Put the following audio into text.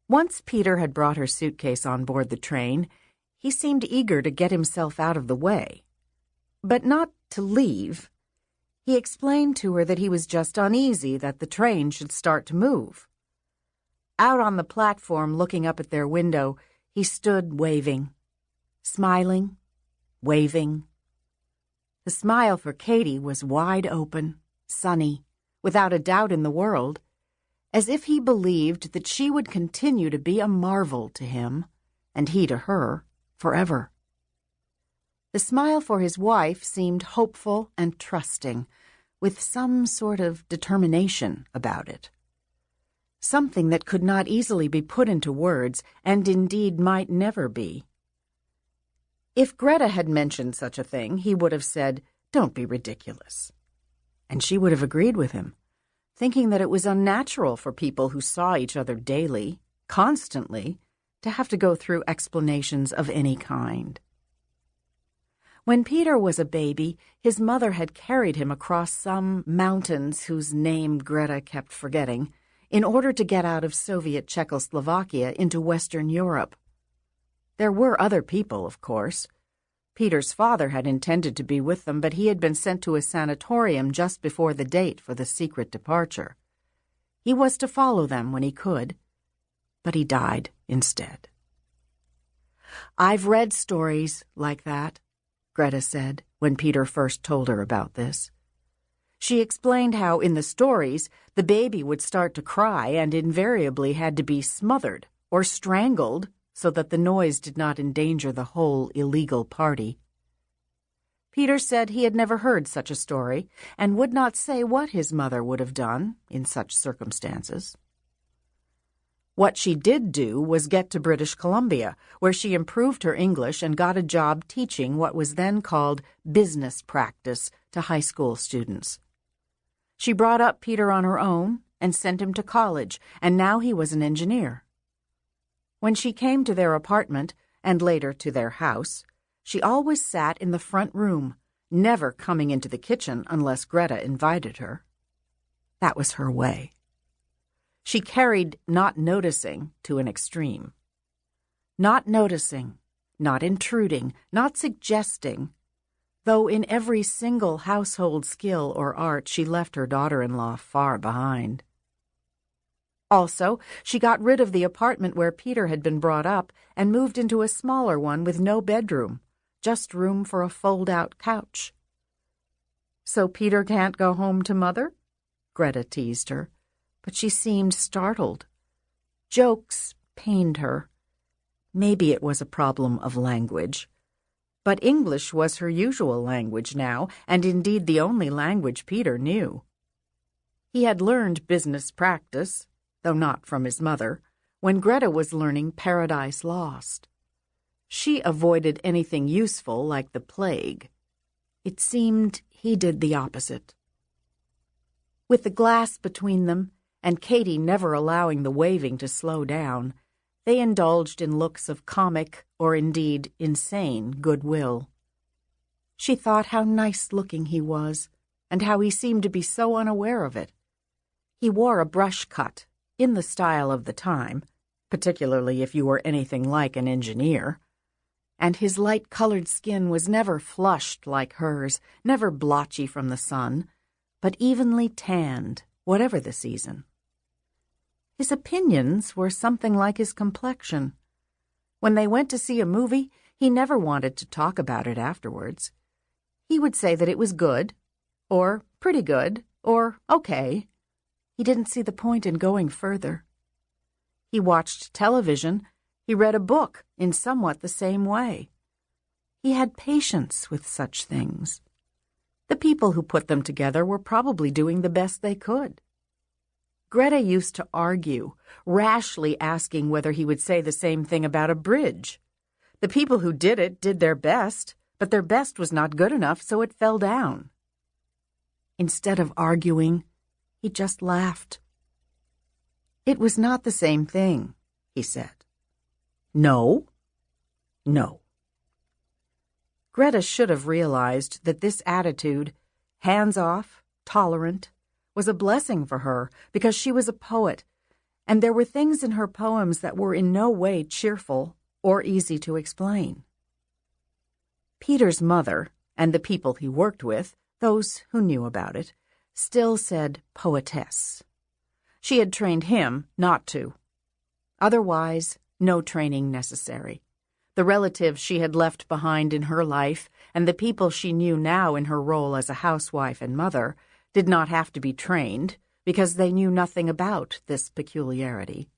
Once Peter had brought her suitcase on board the train, he seemed eager to get himself out of the way. But not to leave. He explained to her that he was just uneasy that the train should start to move. Out on the platform, looking up at their window, he stood waving, smiling, waving. The smile for Katie was wide open, sunny, without a doubt in the world, as if he believed that she would continue to be a marvel to him, and he to her, forever. The smile for his wife seemed hopeful and trusting, with some sort of determination about it. Something that could not easily be put into words, and indeed might never be. If Greta had mentioned such a thing, he would have said, "Don't be ridiculous." And she would have agreed with him, thinking that it was unnatural for people who saw each other daily, constantly, to have to go through explanations of any kind. When Peter was a baby, his mother had carried him across some mountains whose name Greta kept forgetting, in order to get out of Soviet Czechoslovakia into Western Europe. There were other people, of course. Peter's father had intended to be with them, but he had been sent to a sanatorium just before the date for the secret departure. He was to follow them when he could, but he died instead. "I've read stories like that," Greta said when Peter first told her about this. She explained how, in the stories, the baby would start to cry and invariably had to be smothered or strangled so that the noise did not endanger the whole illegal party. Peter said he had never heard such a story and would not say what his mother would have done in such circumstances. What she did do was get to British Columbia, where she improved her English and got a job teaching what was then called business practice to high school students. She brought up Peter on her own and sent him to college, and now he was an engineer. When she came to their apartment, and later to their house, she always sat in the front room, never coming into the kitchen unless Greta invited her. That was her way. She carried not noticing to an extreme. Not noticing, not intruding, not suggesting, though in every single household skill or art she left her daughter-in-law far behind. Also, she got rid of the apartment where Peter had been brought up and moved into a smaller one with no bedroom, just room for a fold-out couch. "So Peter can't go home to Mother?" Greta teased her, but she seemed startled. Jokes pained her. Maybe it was a problem of language. But English was her usual language now, and indeed the only language Peter knew. He had learned business practice, though not from his mother, when Greta was learning Paradise Lost. She avoided anything useful like the plague. It seemed he did the opposite. With the glass between them, and Katie never allowing the waving to slow down, they indulged in looks of comic, or indeed insane, goodwill. She thought how nice-looking he was, and how he seemed to be so unaware of it. He wore a brush cut, in the style of the time, particularly if you were anything like an engineer, and his light-colored skin was never flushed like hers, never blotchy from the sun, but evenly tanned, whatever the season. His opinions were something like his complexion. When they went to see a movie, he never wanted to talk about it afterwards. He would say that it was good, or pretty good, or okay. He didn't see the point in going further. He watched television. He read a book in somewhat the same way. He had patience with such things. The people who put them together were probably doing the best they could. Greta used to argue, rashly asking whether he would say the same thing about a bridge. The people who did it did their best, but their best was not good enough, so it fell down. Instead of arguing, he just laughed. "It was not the same thing," he said. "No? No." Greta should have realized that this attitude, hands-off, tolerant, was a blessing for her because she was a poet, and there were things in her poems that were in no way cheerful or easy to explain. Peter's mother, and the people he worked with, those who knew about it, still said poetess. She had trained him not to. Otherwise, no training necessary. The relatives she had left behind in her life and the people she knew now in her role as a housewife and mother did not have to be trained because they knew nothing about this peculiarity.